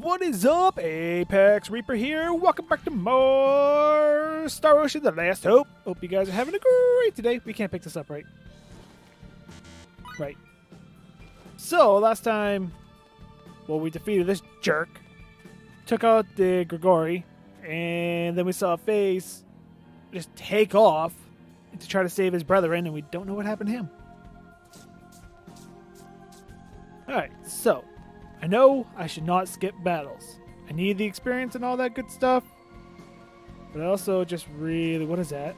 what is up? ApexReaper here. Welcome back to more Star Ocean: The Last Hope. Hope you guys are having a great day. We can't pick this up, right? Right. So, last time, well, we defeated this jerk, took out the Grigori, and then we saw a face just take off to try to save his brethren, and we don't know what happened to him. Alright, so, I know I should not skip battles. I need the experience and all that good stuff. But I also just really... What is that?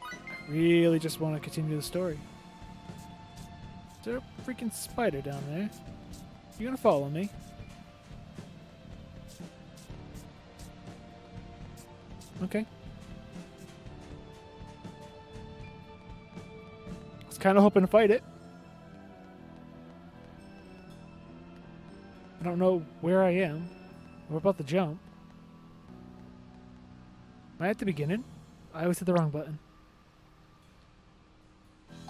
I really just want to continue the story. Is there a freaking spider down there? You gonna follow me? Okay. I was kind of hoping to fight it. I don't know where I am. We're about to jump. Am I at the beginning? I always hit the wrong button.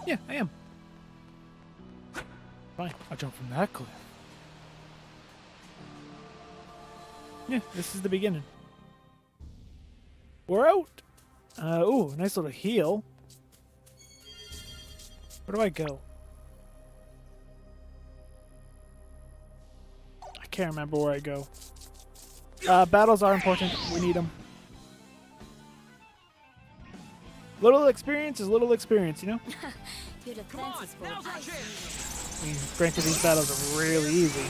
Yeah, I am. Fine, I'll jump from that cliff. Yeah, this is the beginning. We're out! Ooh, nice little heal. Where do I go? I can't remember where I go. Battles are important. We need them. Little experience is little experience, you know? Your defense is full of ice. I mean, granted, these battles are really easy.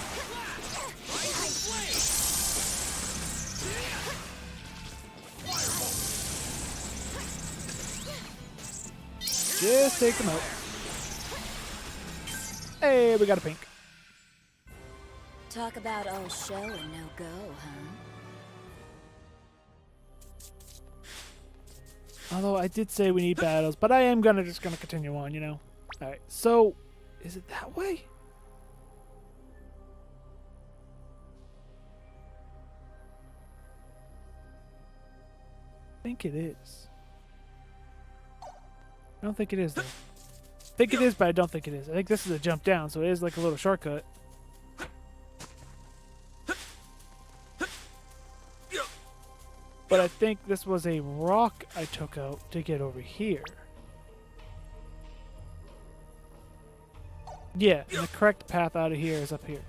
Just take them out. Hey, we got a pink. Talk about all show and no go, huh? Although I did say we need battles, but I am just gonna continue on, you know. Alright, so is it that way? I think it is. I don't think it is though. I think it is, but I don't think it is. I think this is a jump down, so it is like a little shortcut. But I think this was a rock I took out to get over here. Yeah, and the correct path out of here is up here.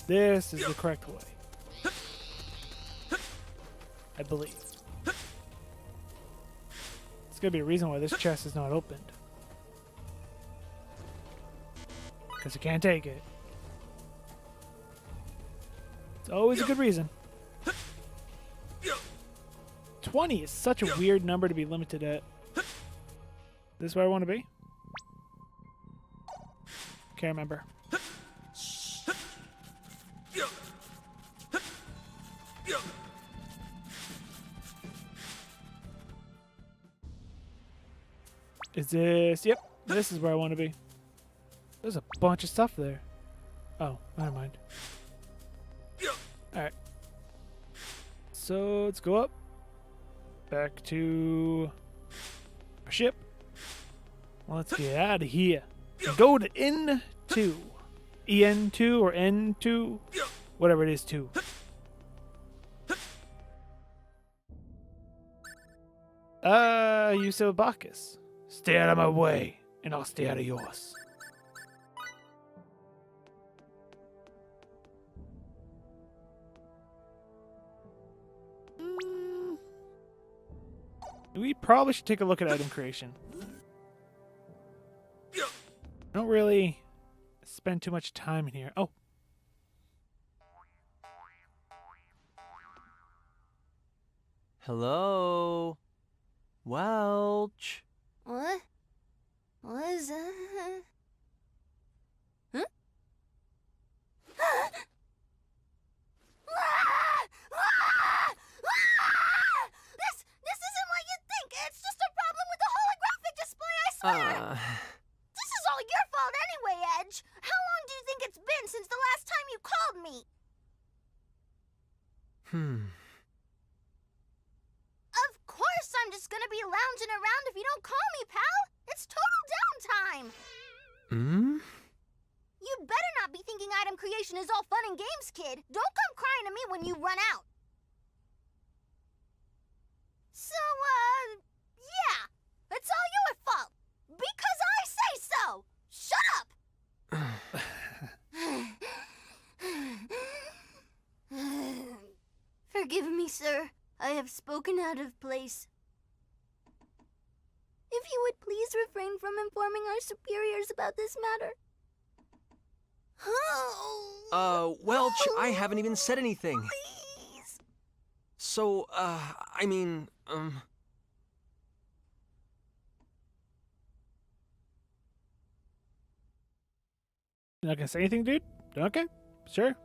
This is the correct way. I believe. There's gonna be a reason why this chest is not opened. Because you can't take it. It's always a good reason. 20 is such a weird number to be limited at. This is where I want to be? Can't remember. Is this... Yep, this is where I want to be. There's a bunch of stuff there. Oh, never mind. Alright. So, let's go up. Back to our ship. Let's get out of here. And go to N2. EN2 or N2. Whatever it is, 2. You said Bacchus. Stay out of my way, and I'll stay out of yours. We probably should take a look at item creation. I don't really spend too much time in here. Oh. Hello? Welch? What? What is that? Huh? This isn't what you think. It's just a problem with the holographic display, I swear. This is all your fault anyway, Edge. How long do you think it's been since the last time you called me? Of course I'm just gonna be lounging around if you don't call me, pal. It's It's total downtime! You'd better not be thinking item creation is all fun and games, kid. Don't come crying to me when you run out. So, yeah. It's all your fault. Because I say so! Shut up! Forgive me, sir. I have spoken out of place. If you would please refrain from informing our superiors about this matter. Well, I haven't even said anything. Please. So, I mean, You're not gonna say anything, dude? Okay, sure.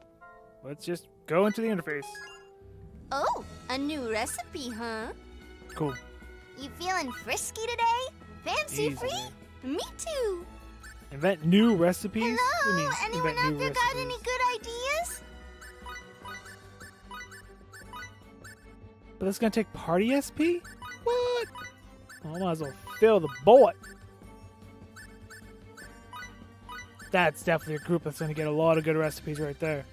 Let's just go into the interface. Oh, a new recipe, huh? Cool. You feeling frisky today? Fancy Easy. free? Me too. Invent new recipes? What do you Hello? mean, Anyone invent out new there got recipes? any good ideas? But that's gonna take party SP? What? Well, I might as well fill the board. That's definitely a group that's gonna get a lot of good recipes right there.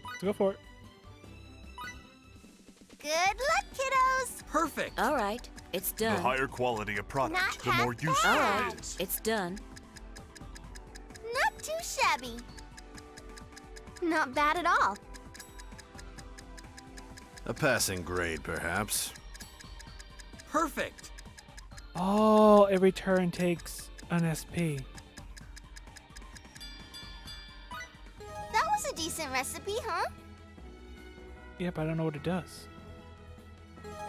Let's go for it. Good luck, kiddos. perfect. All right, it's The done. higher quality a product, Not the more half useful All bad. right, it is. it's done. Not too shabby. Not bad at all. A passing grade, perhaps. Perfect. Oh, every turn takes an SP. That was a decent recipe, huh? Yep, I don't know what it does.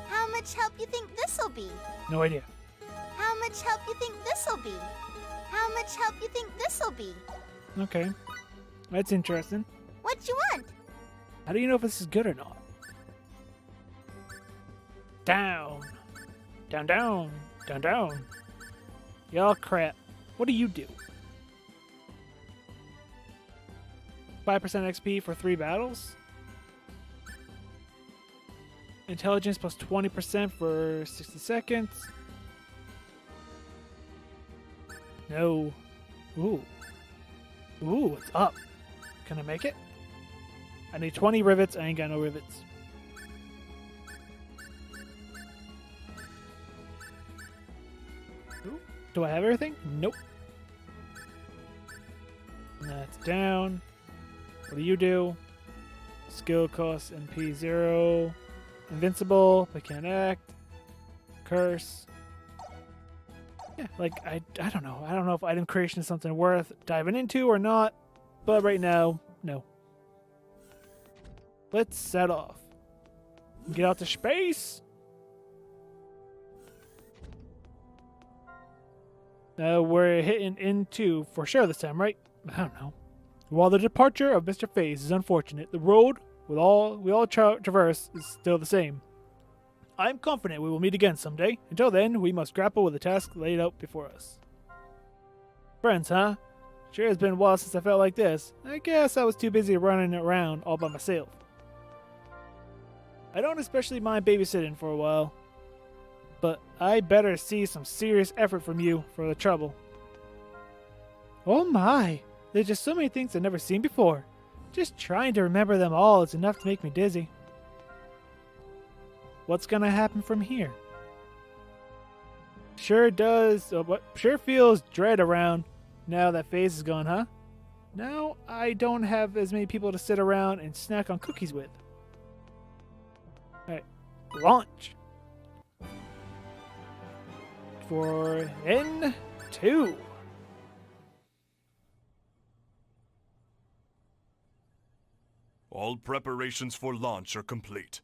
How much help you think this'll be? No idea. How much help you think this'll be? How much help you think this'll be? Okay. That's interesting. What you want? How do you know if this is good or not? Down. Down, down. Down, down. Y'all crap. What do you do? 5% XP for 3 battles? Intelligence plus 20% for 60 seconds? No. Ooh. Ooh, it's up. Can I make it? I need 20 rivets. I ain't got no rivets. Ooh. Do I have everything? Nope. That's down. What do you do? Skill cost MP 0. Invincible, but can't act. Curse. Yeah, like, I don't know. I don't know if item creation is something worth diving into or not. But right now, no. Let's set off. Get out to space. We're hitting into for sure this time, right? I don't know. While the departure of Mr. Phase is unfortunate, the road we all traverse is still the same. I'm confident we will meet again someday. Until then, we must grapple with the task laid out before us. Friends, huh? Sure has been a while since I felt like this. I guess I was too busy running around all by myself. I don't especially mind babysitting for a while, but I better see some serious effort from you for the trouble. Oh my, there's just so many things I've never seen before. Just trying to remember them all is enough to make me dizzy. What's gonna happen from here? Sure feels dread around now that Phase is gone, huh? Now I don't have as many people to sit around and snack on cookies with. Alright, launch. For N2. All preparations for launch are complete.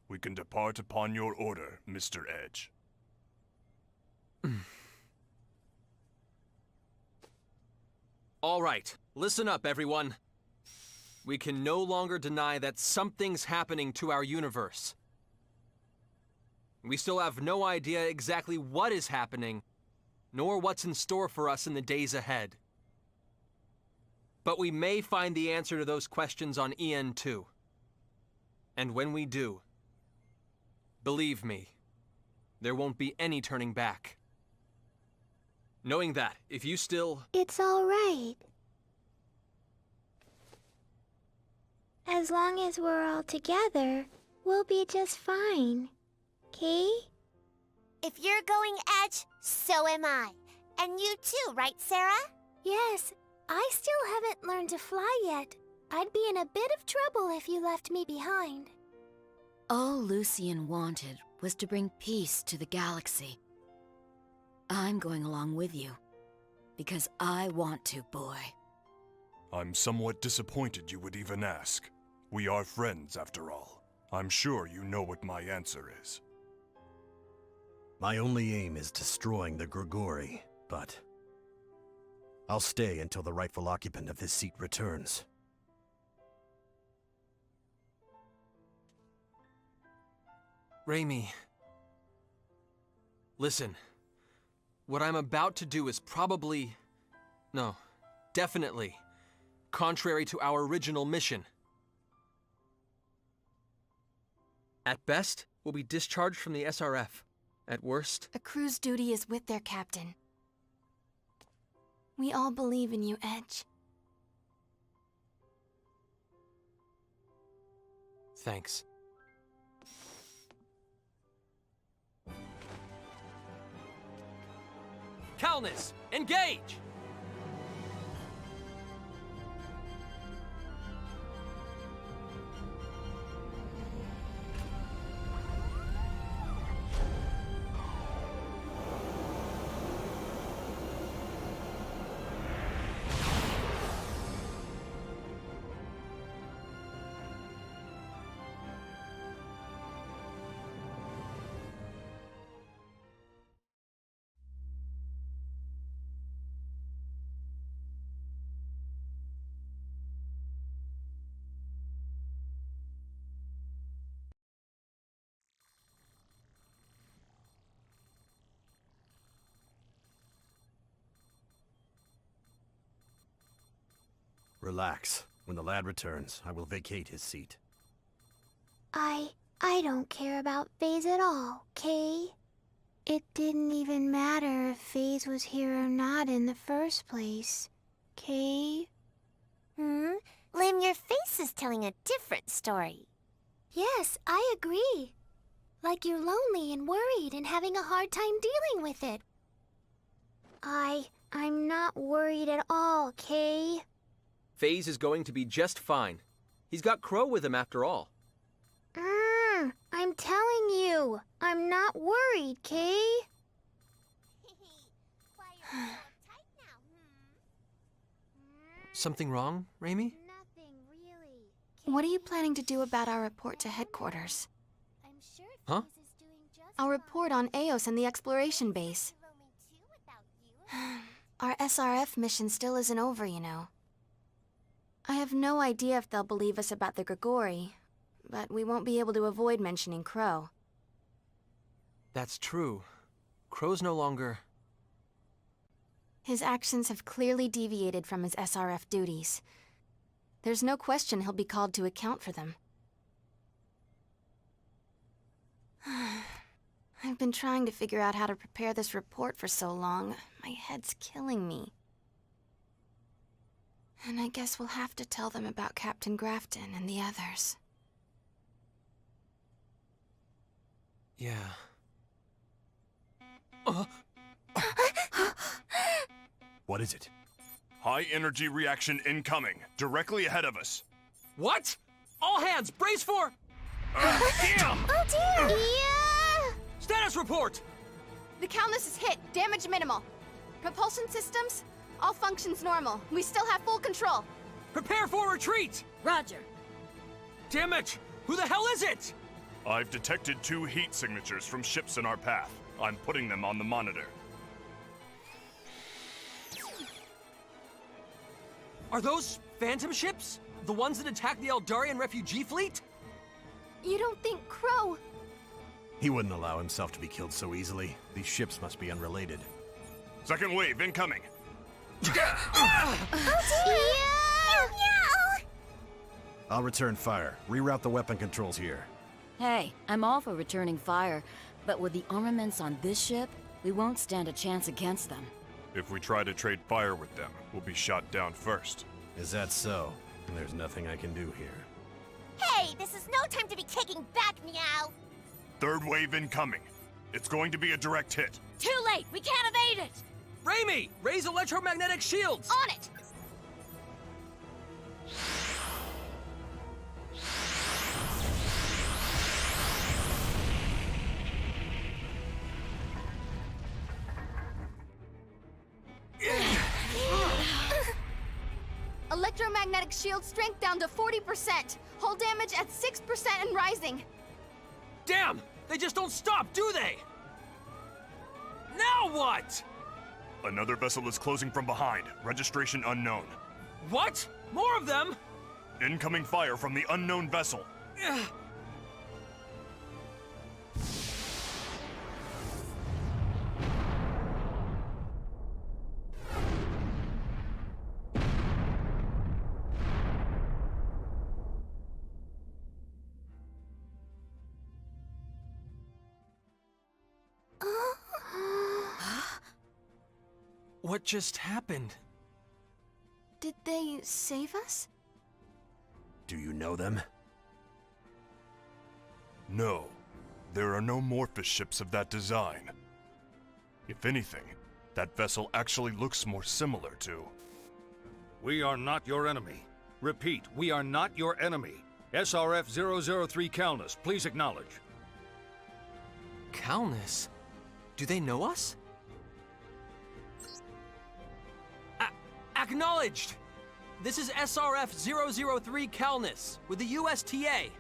We can depart upon your order, Mr. Edge. All right, listen up, everyone. We can no longer deny that something's happening to our universe. We still have no idea exactly what is happening, nor what's in store for us in the days ahead. But we may find the answer to those questions on EN2. And when we do, believe me, there won't be any turning back. Knowing that, if you still... It's all right. As long as we're all together, we'll be just fine. Okay? If you're going Edge, so am I. And you too, right, Sarah? Yes, I still haven't learned to fly yet. I'd be in a bit of trouble if you left me behind. All Lucian wanted was to bring peace to the galaxy. I'm going along with you, because I want to, boy. I'm somewhat disappointed you would even ask. We are friends, after all. I'm sure you know what my answer is. My only aim is destroying the Grigori, but I'll stay until the rightful occupant of this seat returns. Raimi, listen. What I'm about to do is probably... no, definitely contrary to our original mission. At best, we'll be discharged from the SRF. At worst... A crew's duty is with their captain. We all believe in you, Edge. Thanks. Calnus, engage! Relax. When the lad returns, I will vacate his seat. I don't care about FaZe at all, okay? It didn't even matter if FaZe was here or not in the first place, okay? Lim, your face is telling a different story. Yes, I agree. Like you're lonely and worried and having a hard time dealing with it. I'm not worried at all, okay? FaZe is going to be just fine. He's got Crow with him after all. I'm telling you, I'm not worried, Kay. Why are you so tight now, Something wrong, Raimi? Nothing really. What are you planning to do about our report to headquarters? I'm sure Huh? FaZe is doing just Our report on Eos and the exploration base. Our SRF mission still isn't over, you know. I have no idea if they'll believe us about the Grigori, but we won't be able to avoid mentioning Crow. That's true. Crow's no longer... His actions have clearly deviated from his SRF duties. There's no question he'll be called to account for them. I've been trying to figure out how to prepare this report for so long. My head's killing me. And I guess we'll have to tell them about Captain Grafton and the others. Yeah. What is it? High energy reaction incoming, directly ahead of us. What? All hands, brace for... Damn! Oh dear! Yeah! Status report! The Calnus is hit. Damage minimal. Propulsion systems? All functions normal. We still have full control. Prepare for retreat! Roger. Damn it! Who the hell is it? I've detected 2 heat signatures from ships in our path. I'm putting them on the monitor. Are those phantom ships? The ones that attacked the Eldarian refugee fleet? You don't think Crow... He wouldn't allow himself to be killed so easily. These ships must be unrelated. Second wave incoming. I'll return fire. Reroute the weapon controls here. Hey, I'm all for returning fire, but with the armaments on this ship, we won't stand a chance against them. If we try to trade fire with them, we'll be shot down first. Is that so? There's nothing I can do here. Hey, this is no time to be kicking back, meow. Third wave incoming. It's going to be a direct hit. Too late! We can't evade it! Raimi, raise electromagnetic shields! On it! Electromagnetic shield strength down to 40%. Hull damage at 6% and rising. Damn! They just don't stop, do they? Now what? Another vessel is closing from behind. Registration unknown. What? More of them? Incoming fire from the unknown vessel. What just happened? Did they save us? Do you know them? No. There are no Morphous ships of that design. If anything, that vessel actually looks more similar to... We are not your enemy. Repeat, we are not your enemy. SRF 003 Calnus, please acknowledge. Calnus? Do they know us? Acknowledged! This is SRF 003 Calnus with the USTA.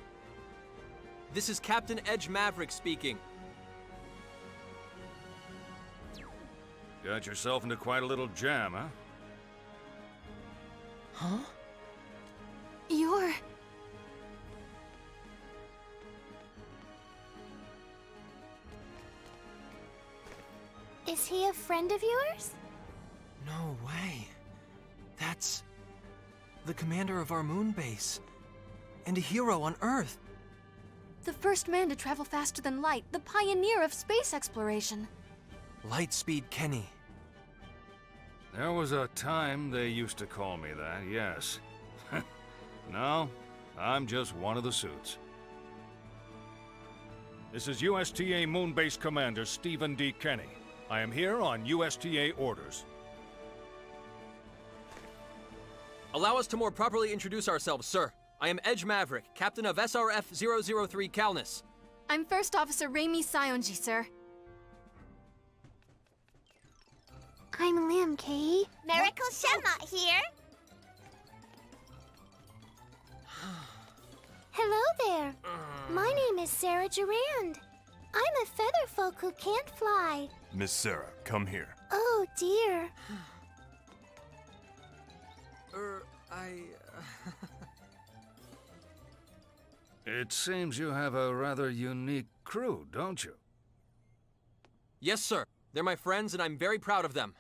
This is Captain Edge Maverick speaking. Got yourself into quite a little jam, huh? Huh? You're... Is he a friend of yours? No way. That's the commander of our moon base, and a hero on Earth. the first man to travel faster than light, the pioneer of space exploration. Lightspeed Kenny. There was a time they used to call me that, yes. No, I'm just one of the suits. This is USTA Moonbase Commander Stephen D. Kenny. I am here on USTA orders. Allow us to more properly introduce ourselves, sir. I am Edge Maverick, captain of SRF 003 Calnus. I'm First Officer Raimi Sionji, sir. I'm Lim, Kei. Miracle Shemma here. Hello there. My name is Sarah Durand. I'm a featherfolk who can't fly. Miss Sarah, come here. Oh, dear. It seems you have a rather unique crew, don't you? Yes, sir. They're my friends, and I'm very proud of them.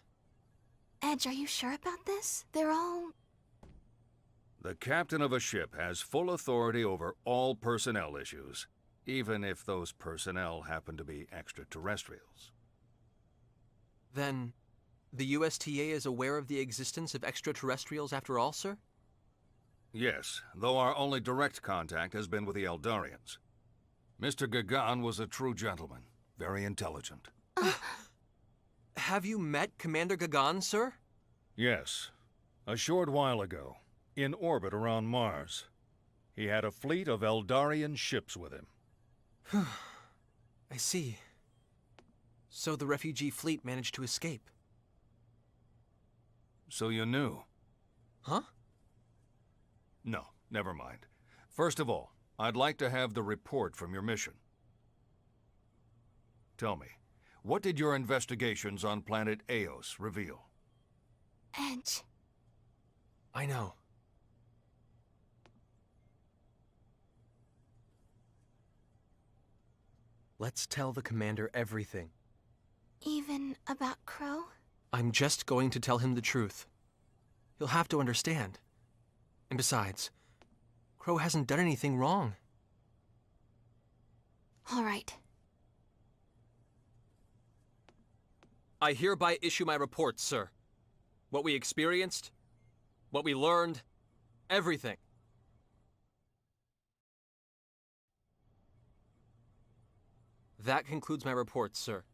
Edge, are you sure about this? They're all... The captain of a ship has full authority over all personnel issues, even if those personnel happen to be extraterrestrials. Then, the USTA is aware of the existence of extraterrestrials after all, sir? Yes, though our only direct contact has been with the Eldarians. Mr. Gagan was a true gentleman, very intelligent. Have you met Commander Gagan, sir? Yes, a short while ago, in orbit around Mars. He had a fleet of Eldarian ships with him. I see. So the refugee fleet managed to escape. So you knew? Huh? No, never mind. First of all, I'd like to have the report from your mission. Tell me, what did your investigations on planet Eos reveal? Edge. I know. Let's tell the commander everything. Even about Crow? I'm just going to tell him the truth. He'll have to understand. And besides, Crow hasn't done anything wrong. All right. I hereby issue my report, sir. What we experienced, what we learned, everything. That concludes my report, sir.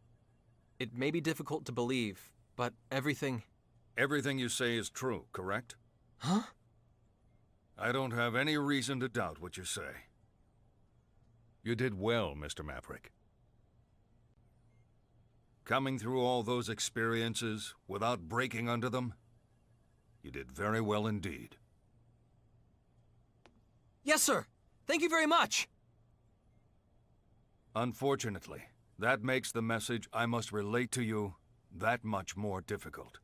It may be difficult to believe, but everything... Everything you say is true, correct? Huh? I don't have any reason to doubt what you say. You did well, Mr. Maverick. Coming through all those experiences without breaking under them, you did very well indeed. Yes, sir! Thank you very much! Unfortunately, that makes the message I must relate to you that much more difficult.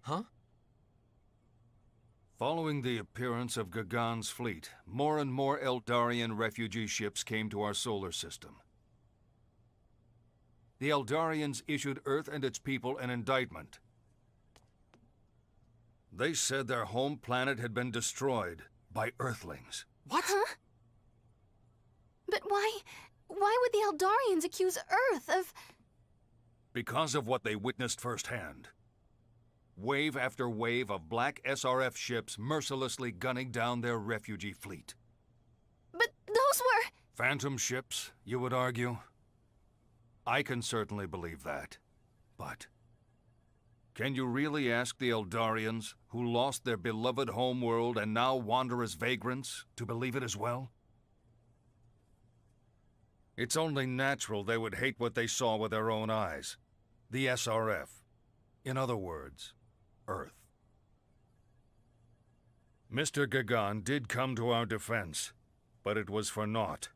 Huh? Following the appearance of Gagan's fleet, more and more Eldarian refugee ships came to our solar system. The Eldarians issued Earth and its people an indictment. They said their home planet had been destroyed by Earthlings. What? Huh? But why would the Eldarians accuse Earth of... Because of what they witnessed firsthand. Wave after wave of black SRF ships mercilessly gunning down their refugee fleet. But those were... Phantom ships, you would argue? I can certainly believe that. But can you really ask the Eldarians, who lost their beloved homeworld and now wander as vagrants, to believe it as well? It's only natural they would hate what they saw with their own eyes. The SRF. In other words, Earth. Mr. Gagan did come to our defense, but it was for naught.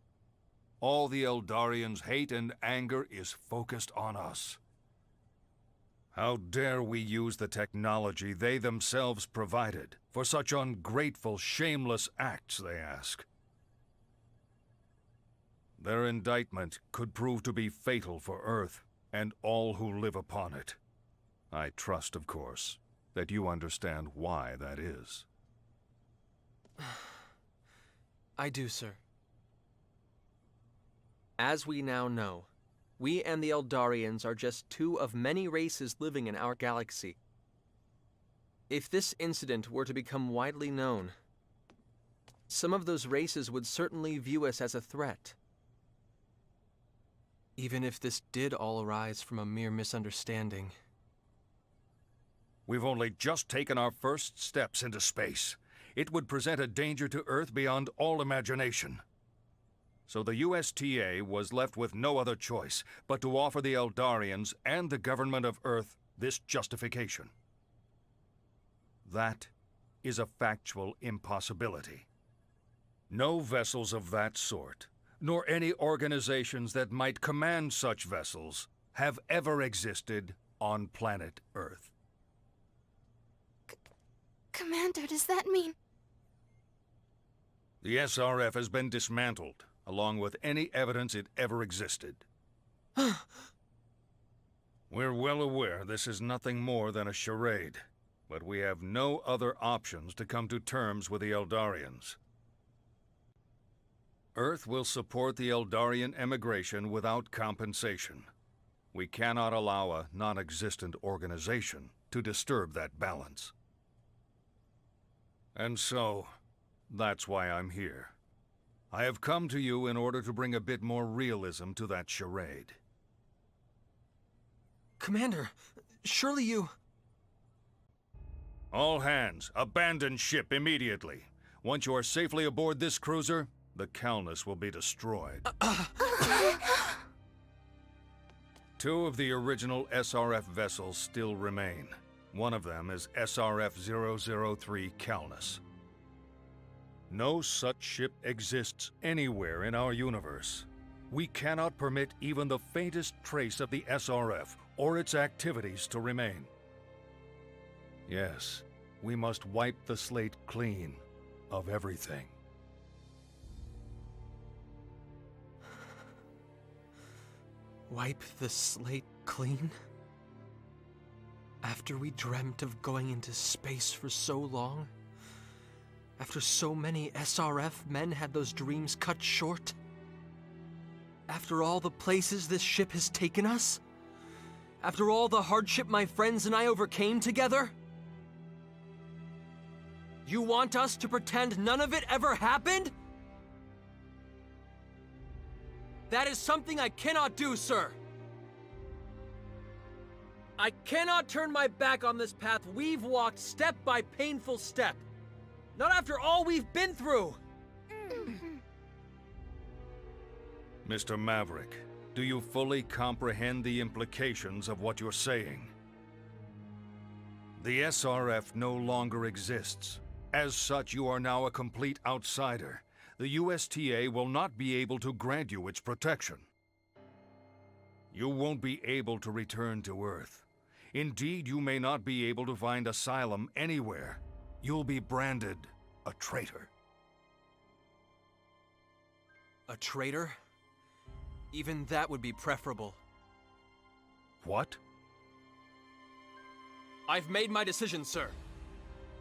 All the Eldarians' hate and anger is focused on us. How dare we use the technology they themselves provided for such ungrateful, shameless acts, they ask. Their indictment could prove to be fatal for Earth and all who live upon it. I trust, of course, that you understand why that is. I do, sir. As we now know, we and the Eldarians are just two of many races living in our galaxy. If this incident were to become widely known, some of those races would certainly view us as a threat. Even if this did all arise from a mere misunderstanding. We've only just taken our first steps into space. It would present a danger to Earth beyond all imagination. So the USTA was left with no other choice but to offer the Eldarians and the government of Earth this justification. That is a factual impossibility. No vessels of that sort, nor any organizations that might command such vessels, have ever existed on planet Earth. Commander, does that mean... The SRF has been dismantled, along with any evidence it ever existed. We're well aware this is nothing more than a charade, but we have no other options to come to terms with the Eldarians. Earth will support the Eldarian emigration without compensation. We cannot allow a non-existent organization to disturb that balance. And so, that's why I'm here. I have come to you in order to bring a bit more realism to that charade. Commander, surely you... All hands, abandon ship immediately. Once you are safely aboard this cruiser, the Calnus will be destroyed. Two of the original SRF vessels still remain. One of them is SRF-003 Calnus. No such ship exists anywhere in our universe. We cannot permit even the faintest trace of the SRF or its activities to remain. Yes, we must wipe the slate clean of everything. Wipe the slate clean? After we dreamt of going into space for so long? After so many SRF men had those dreams cut short? After all the places this ship has taken us? After all the hardship my friends and I overcame together? You want us to pretend none of it ever happened? That is something I cannot do, sir. I cannot turn my back on this path we've walked step by painful step. Not after all we've been through. Mr. Maverick, do you fully comprehend the implications of what you're saying? The SRF no longer exists. As such, you are now a complete outsider. The USTA will not be able to grant you its protection. You won't be able to return to Earth. Indeed, you may not be able to find asylum anywhere. You'll be branded a traitor. A traitor? Even that would be preferable. What? I've made my decision, sir.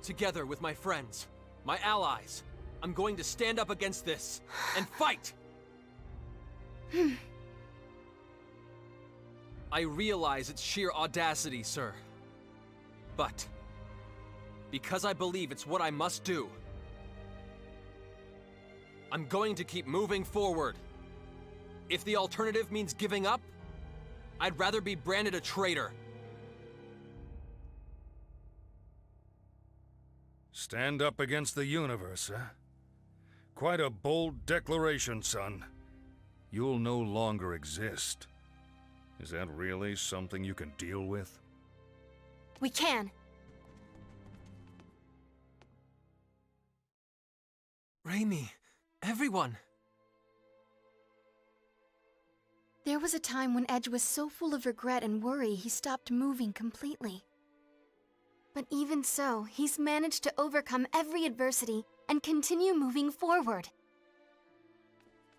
Together with my friends, my allies, I'm going to stand up against this and fight! I realize it's sheer audacity, sir. But because I believe it's what I must do, I'm going to keep moving forward. If the alternative means giving up, I'd rather be branded a traitor. Stand up against the universe, huh? Quite a bold declaration, son. You'll no longer exist. Is that really something you can deal with? We can. Raimi, everyone. There was a time when Edge was so full of regret and worry he stopped moving completely. But even so, he's managed to overcome every adversity and continue moving forward.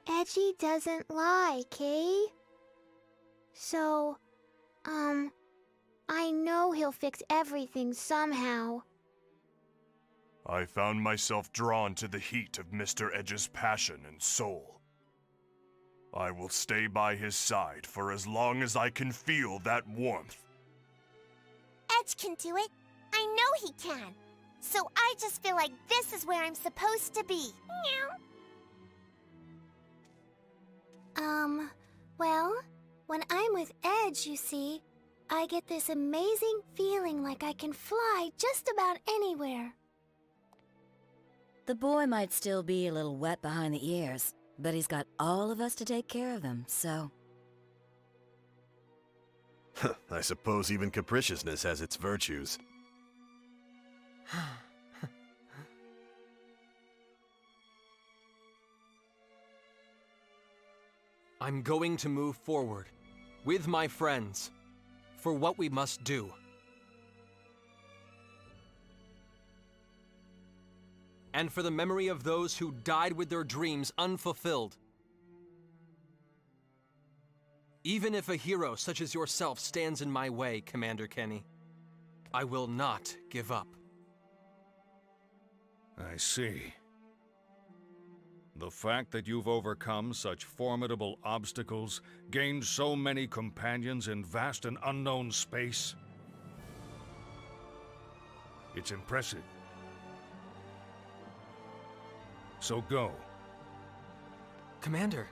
Edgy doesn't lie, Kay. So, I know he'll fix everything somehow. I found myself drawn to the heat of Mr. Edge's passion and soul. I will stay by his side for as long as I can feel that warmth. Edge can do it. I know he can. So I just feel like this is where I'm supposed to be. Well, when I'm with Edge, you see, I get this amazing feeling like I can fly just about anywhere. The boy might still be a little wet behind the ears, but he's got all of us to take care of him, so... I suppose even capriciousness has its virtues. I'm going to move forward, with my friends, for what we must do. And for the memory of those who died with their dreams unfulfilled. Even if a hero such as yourself stands in my way, Commander Kenny, I will not give up. I see. The fact that you've overcome such formidable obstacles, gained so many companions in vast and unknown space. It's impressive. So go. Commander.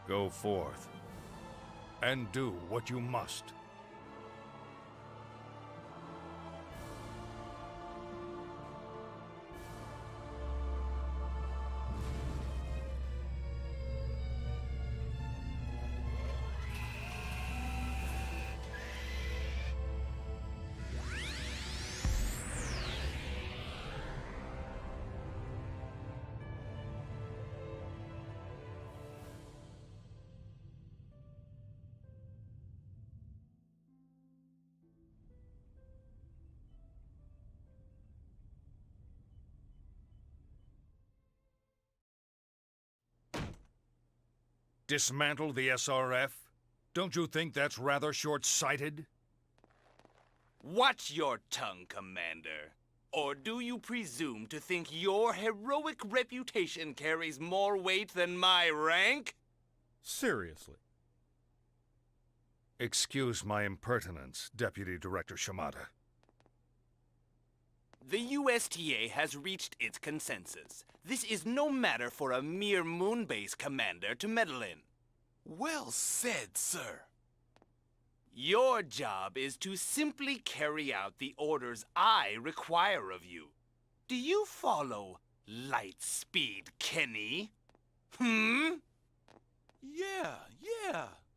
Go forth. And do what you must. Dismantle the SRF? Don't you think that's rather short-sighted? Watch your tongue, Commander. Or do you presume to think your heroic reputation carries more weight than my rank? Seriously. Excuse my impertinence, Deputy Director Shimada. The USTA has reached its consensus. This is no matter for a mere moon-base commander to meddle in. Well said, sir. Your job is to simply carry out the orders I require of you. Do you follow, Lightspeed Kenny? Yeah.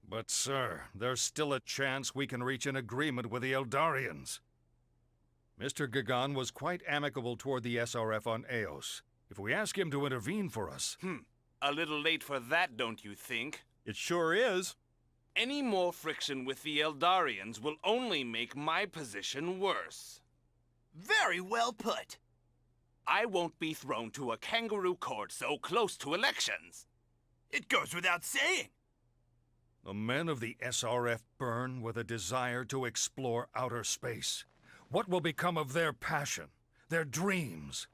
But, sir, there's still a chance we can reach an agreement with the Eldarians. Mr. Gagan was quite amicable toward the SRF on Eos. If we ask him to intervene for us... A little late for that, don't you think? It sure is. Any more friction with the Eldarians will only make my position worse. Very well put. I won't be thrown to a kangaroo court so close to elections. It goes without saying. The men of the SRF burn with a desire to explore outer space. What will become of their passion, their dreams?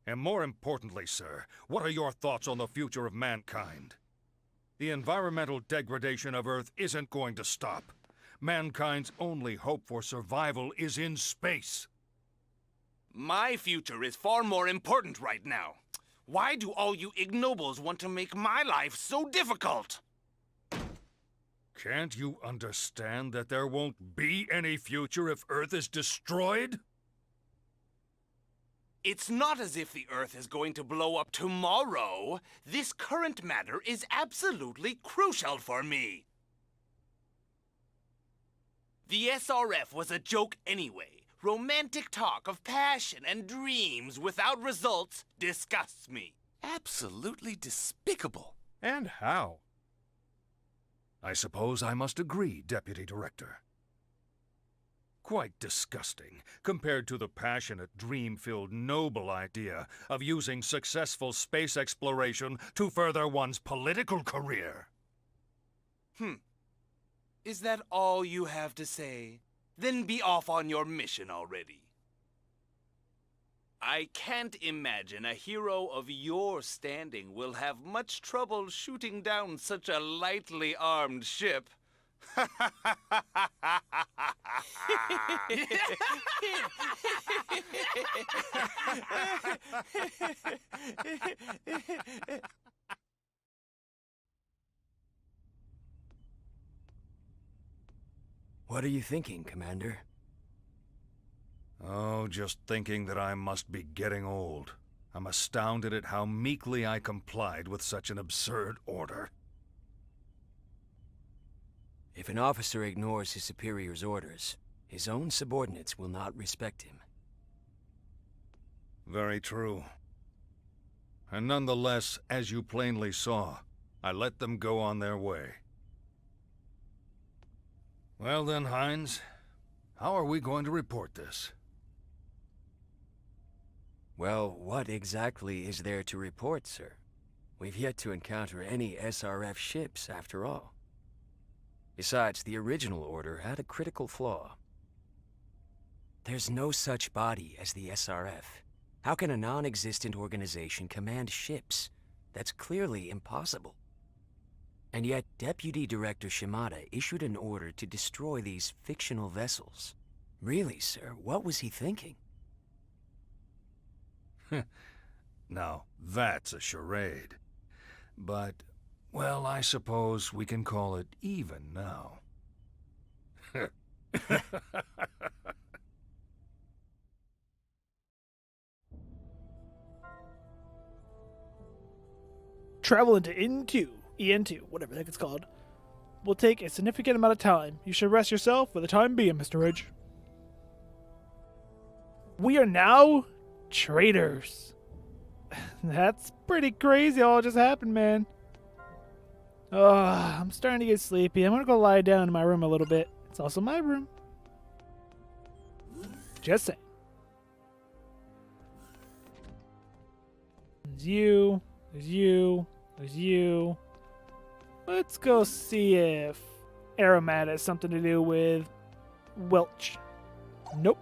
And more importantly, sir, what are your thoughts on the future of mankind? The environmental degradation of Earth isn't going to stop. Mankind's only hope for survival is in space. My future is far more important right now. Why do all you ignobles want to make my life so difficult? Can't you understand that there won't be any future if Earth is destroyed? It's not as if the Earth is going to blow up tomorrow. This current matter is absolutely crucial for me. The SRF was a joke anyway. Romantic talk of passion and dreams without results disgusts me. Absolutely despicable. And how? I suppose I must agree, Deputy Director. Quite disgusting, compared to the passionate, dream-filled, noble idea of using successful space exploration to further one's political career. Is that all you have to say? Then be off on your mission already. I can't imagine a hero of your standing will have much trouble shooting down such a lightly armed ship. What are you thinking, Commander? Oh, just thinking that I must be getting old. I'm astounded at how meekly I complied with such an absurd order. If an officer ignores his superior's orders, his own subordinates will not respect him. Very true. And nonetheless, as you plainly saw, I let them go on their way. Well then, Hines, how are we going to report this? Well, what exactly is there to report, sir? We've yet to encounter any SRF ships, after all. Besides, the original order had a critical flaw. There's no such body as the SRF. How can a non-existent organization command ships? That's clearly impossible. And yet, Deputy Director Shimada issued an order to destroy these fictional vessels. Really, sir, what was he thinking? Now, that's a charade. But, well, I suppose we can call it even now. Travel into N2, EN2, whatever the heck it's called, will take a significant amount of time. You should rest yourself for the time being, Mr. Edge. We are now traitors. That's pretty crazy all just happened, man. I'm starting to get sleepy. I'm gonna go lie down in my room a little bit. It's also my room. Just saying. There's you. There's you. There's you. Let's go see if Aromat has something to do with Welch. Nope.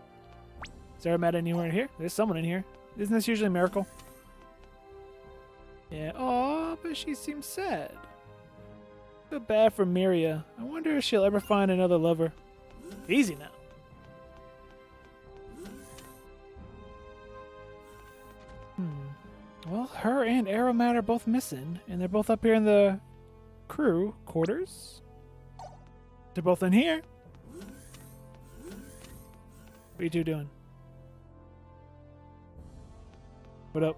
Sarah met anywhere in here? There's someone in here. Isn't this usually a miracle? Yeah. Aw, but she seems sad. Feel bad for Miria. I wonder if she'll ever find another lover. Easy now. Well, her and Aromat are both missing, and they're both up here in the crew quarters. They're both in here. What are you two doing? What up?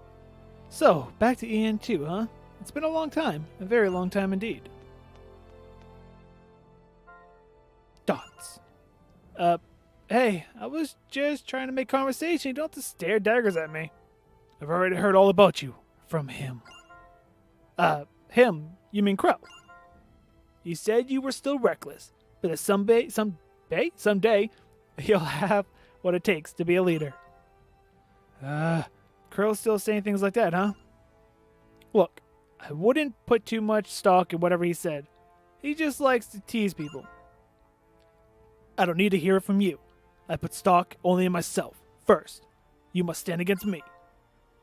So, back to EN2, huh? It's been a long time. A very long time indeed. Dots. Hey, I was just trying to make conversation. You don't have to stare daggers at me. I've already heard all about you. From him. Him? You mean Crow? You said you were still reckless, but that someday, you'll have what it takes to be a leader. Crow's still saying things like that, huh? Look, I wouldn't put too much stock in whatever he said. He just likes to tease people. I don't need to hear it from you. I put stock only in myself. First, you must stand against me.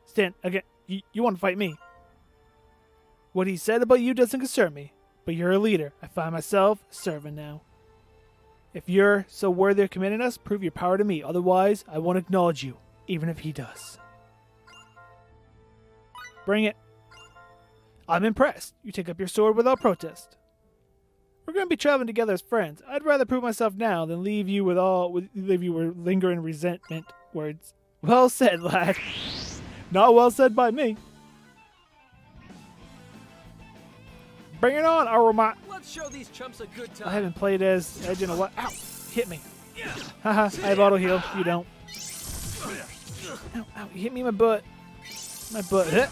Stand again. You want to fight me? What he said about you doesn't concern me, but you're a leader. I find myself serving now. If you're so worthy of commanding us, prove your power to me. Otherwise, I won't acknowledge you, even if he does. Bring it. I'm impressed. You take up your sword without protest. We're going to be traveling together as friends. I'd rather prove myself now than leave you with lingering resentment words. Well said, lad. Not well said by me. Bring it on, Aromat. Let's show these chumps a good time. I haven't played as Edge in a while. Ow! Hit me. Haha, I have auto heal. You don't. Ow, ow, you hit me in my butt. My butt.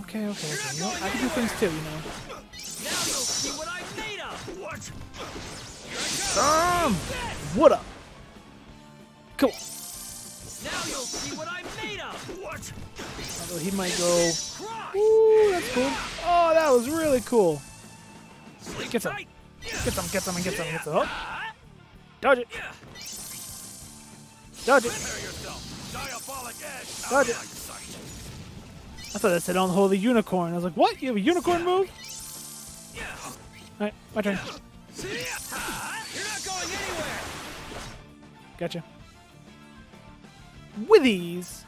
Okay. You know, I can do things too, you know. Now you'll see what I'm made of. What? What up? Cool. Now you'll see what I'm made of. What? Although he might go. Ooh, that's cool. Oh, that was really cool. Get some. Oh. Dodge it. Dodge it. Dodge it. I thought that said unholy unicorn. I was like, what? You have a unicorn move? Alright, my turn. You're not going anywhere. Gotcha. Withies.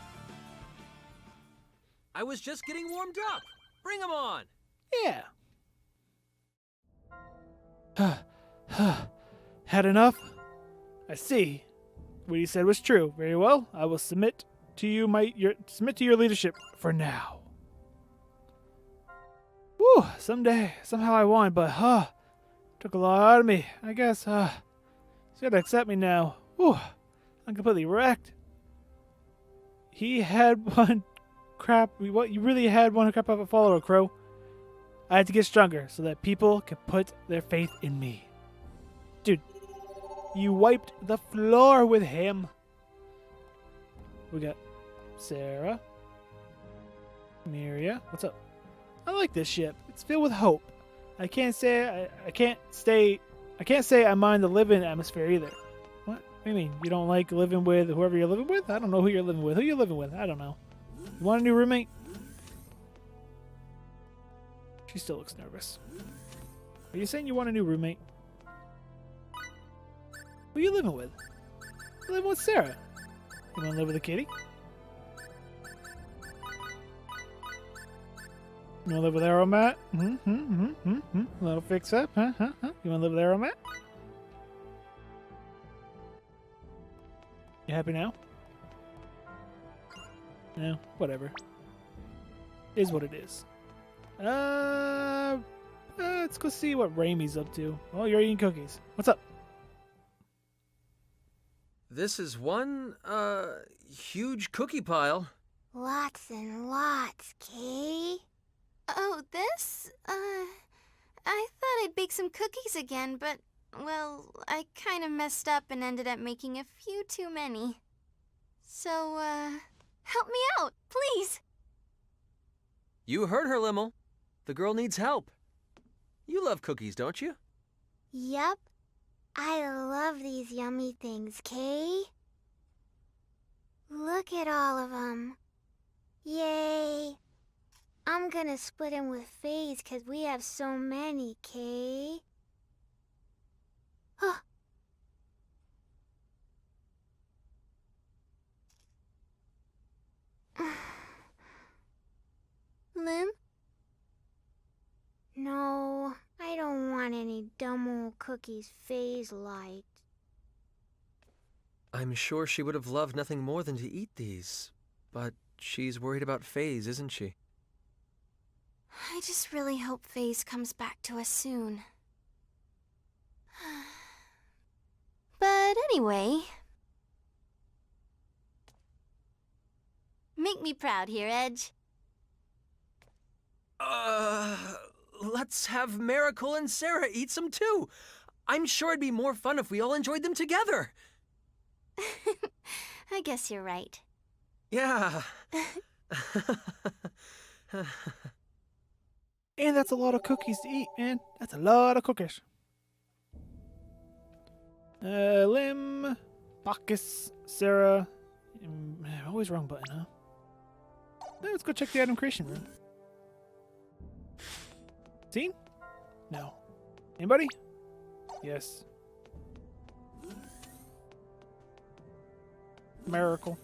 I was just getting warmed up. Bring them on. Yeah. Had enough? I see. What you said was true. Very well. I will submit to you your leadership for now. Woo! Somehow I won, but took a lot out of me. I guess he's gotta accept me now. Woo! I'm completely wrecked. He had one crap. What? You really had one crap of a follower, Crow. I had to get stronger so that people could put their faith in me. Dude, you wiped the floor with him. We got Sarah. Miria. What's up? I like this ship. It's filled with hope. I can't say I mind the living atmosphere either. What do you mean? You don't like living with whoever you're living with? I don't know who you're living with. Who you living with? I don't know. You want a new roommate? She still looks nervous. Are you saying you want a new roommate? Who you living with? I'm living with Sarah. You want to live with a kitty? You want to live with Aromat? A little fix up? You want to live with Aromat? You happy now? No, whatever. Is what it is. Let's go see what Raimi's up to. Oh, you're eating cookies. What's up? This is one, huge cookie pile. Lots and lots, Kay. Oh, this? I thought I'd bake some cookies again, but, well, I kind of messed up and ended up making a few too many. So, help me out, please. You heard her, Limmel. The girl needs help. You love cookies, don't you? Yep. I love these yummy things, Kay. Look at all of them. Yay. I'm gonna split them with FaZe because we have so many, Kay. Huh. Lim? No, I don't want any dumb old cookies FaZe liked. I'm sure she would have loved nothing more than to eat these, but she's worried about FaZe, isn't she? I just really hope FaZe comes back to us soon. But anyway... Make me proud here, Edge. Let's have Miracle and Sarah eat some too. I'm sure it'd be more fun if we all enjoyed them together. I guess you're right. Yeah. And that's a lot of cookies to eat, man. That's a lot of cookies. Lim, Bacchus, Sarah. Always wrong button, huh? Let's go check the item creation room. Scene? No. Anybody? Yes. Miracle.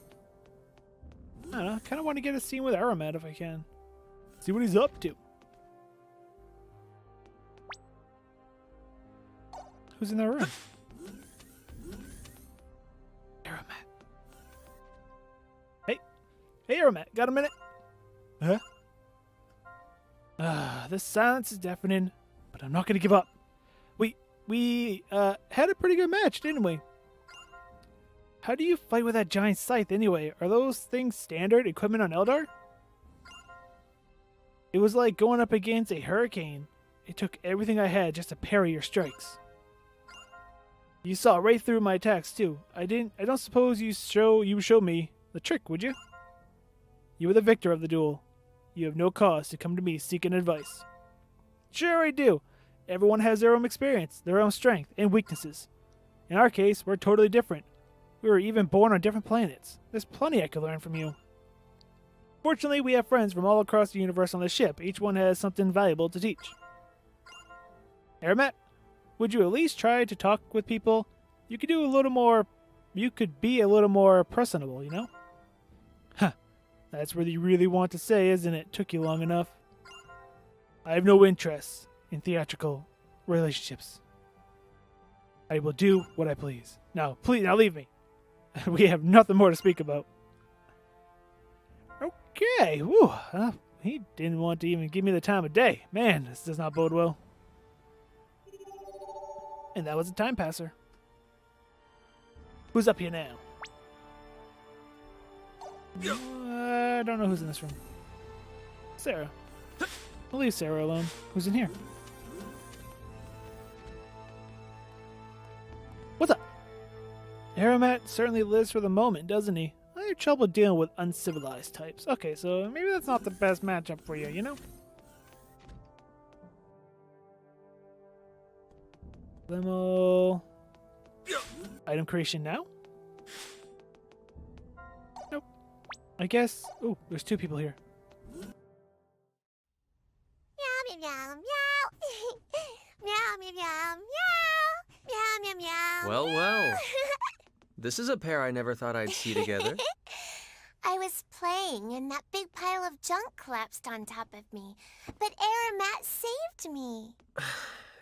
I don't know. I kind of want to get a scene with Aramet if I can. See what he's up to. Who's in that room? Aramet. Hey. Hey, Aramet. Got a minute? Huh? This silence is deafening, but I'm not going to give up. We had a pretty good match, didn't we? How do you fight with that giant scythe anyway? Are those things standard equipment on Eldar? It was like going up against a hurricane. It took everything I had just to parry your strikes. You saw right through my attacks too. I don't suppose you show me the trick, would you? You were the victor of the duel. You have no cause to come to me seeking advice. Sure I do. Everyone has their own experience, their own strength and weaknesses. In our case, we're totally different. We were even born on different planets. There's plenty I could learn from you. Fortunately, we have friends from all across the universe on the ship. Each one has something valuable to teach. Aramet, would you at least try to talk with people? You could be a little more personable, you know? Huh. That's what you really want to say, isn't it? Took you long enough. I have no interest in theatrical relationships. I will do what I please. Now, please, now leave me. We have nothing more to speak about. Okay, whew. He didn't want to even give me the time of day. Man, this does not bode well. And that was a time passer. Who's up here now? I don't know who's in this room. Sarah. We'll leave Sarah alone. Who's in here? What's up? Aramet certainly lives for the moment, doesn't he? I have trouble dealing with uncivilized types. Okay, so maybe that's not the best matchup for you, you know? Limo. Item creation now? Nope. I guess... Ooh, there's two people here. Meow, meow, meow, meow. Meow, meow, meow, meow. Meow, meow, meow. Well, well. This is a pair I never thought I'd see together. I was playing and that big pile of junk collapsed on top of me. But Aramet saved me.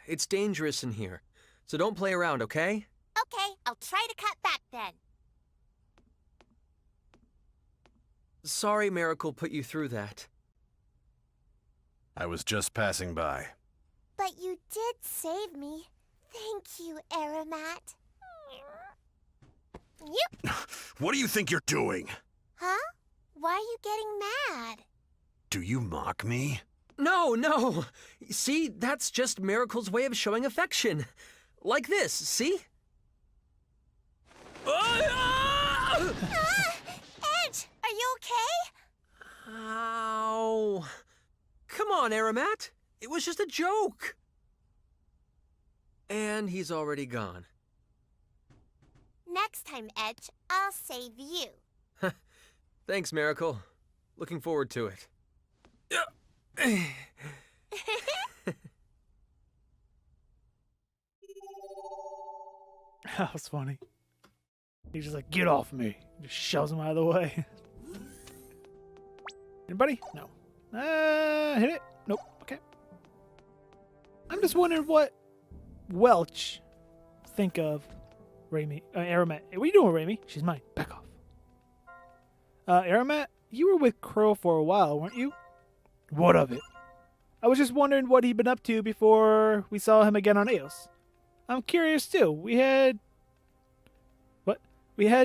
It's dangerous in here, so don't play around, okay? Okay, I'll try to cut back then. Sorry Miracle put you through that. I was just passing by. But you did save me. Thank you, Aramet. Yep. What do you think you're doing? Huh? Why are you getting mad? Do you mock me? No, no. See, that's just Miracle's way of showing affection. Like this, see? Edge, are you okay? Ow. Come on, Aramet. It was just a joke. And he's already gone. next time, Edge, I'll save you. Thanks, Miracle. Looking forward to it. That was funny. He's just like, get off me. Just shoves him out of the way. Anybody? No. Hit it? Nope. Okay. I'm just wondering what Welch think of Raimi. Aromat. What are you doing, Raimi? She's mine. Back off. Aromat, you were with Crow for a while, weren't you? What of it? I was just wondering what he'd been up to before we saw him again on Eos. I'm curious too. We had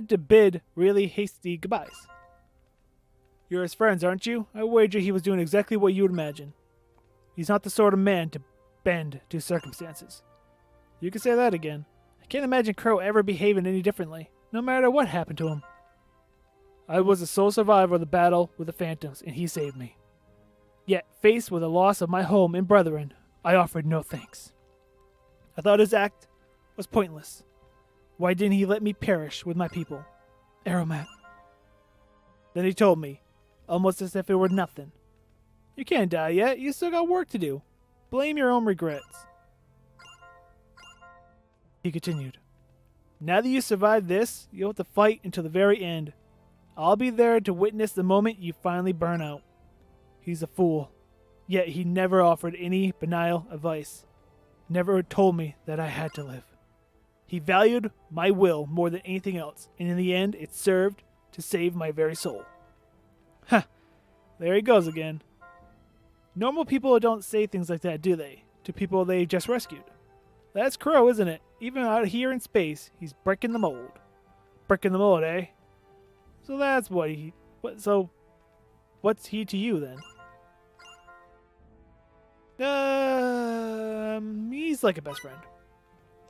to bid really hasty goodbyes. You're his friends, aren't you? I wager he was doing exactly what you would imagine. He's not the sort of man to bend to circumstances. You can say that again. I can't imagine Crow ever behaving any differently, no matter what happened to him. I was the sole survivor of the battle with the Phantoms, and he saved me. Yet, faced with the loss of my home and brethren, I offered no thanks. I thought his act was pointless. Why didn't he let me perish with my people? Aromat. Then he told me, almost as if it were nothing. You can't die yet. You still got work to do. Blame your own regrets. He continued. Now that you survived this, you'll have to fight until the very end. I'll be there to witness the moment you finally burn out. He's a fool. Yet he never offered any banal advice. Never told me that I had to live. He valued my will more than anything else, and in the end, it served to save my very soul. Huh. There he goes again. Normal people don't say things like that, do they? To people they just rescued. That's Crow, isn't it? Even out here in space, he's breaking the mold. Breaking the mold, eh? So that's what he... So, what's he to you, then? He's like a best friend.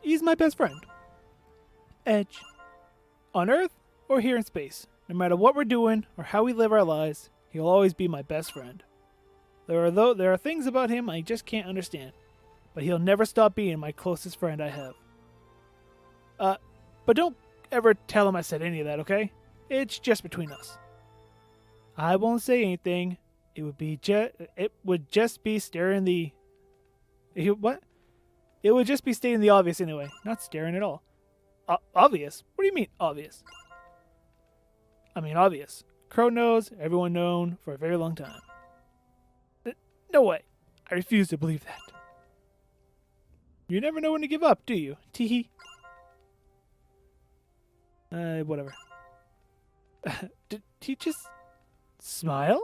He's my best friend. Edge. On Earth or here in space, no matter what we're doing or how we live our lives, he'll always be my best friend. There are things about him I just can't understand, but he'll never stop being my closest friend I have. But don't ever tell him I said any of that, okay? It's just between us. I won't say anything. It would just be staring the... What? It would just be stating the obvious anyway. Not staring at all. Obvious? What do you mean, obvious? I mean, obvious. Crow knows, everyone known for a very long time. No way. I refuse to believe that. You never know when to give up, do you? Teehee. Whatever. Did he just smile?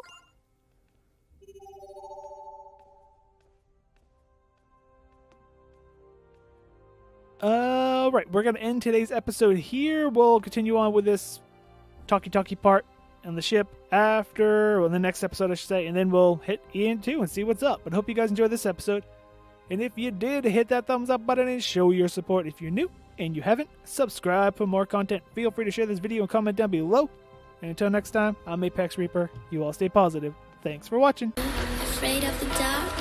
Right, we're going to end today's episode here. We'll continue on with this talkie-talkie part on the ship after, or the next episode, I should say, and then we'll hit EN2 and see what's up. But I hope you guys enjoyed this episode. And if you did, hit that thumbs up button and show your support. If you're new and you haven't, subscribe for more content. Feel free to share this video and comment down below. And until next time, I'm ApexReaper. You all stay positive. Thanks for watching. Afraid of the dark?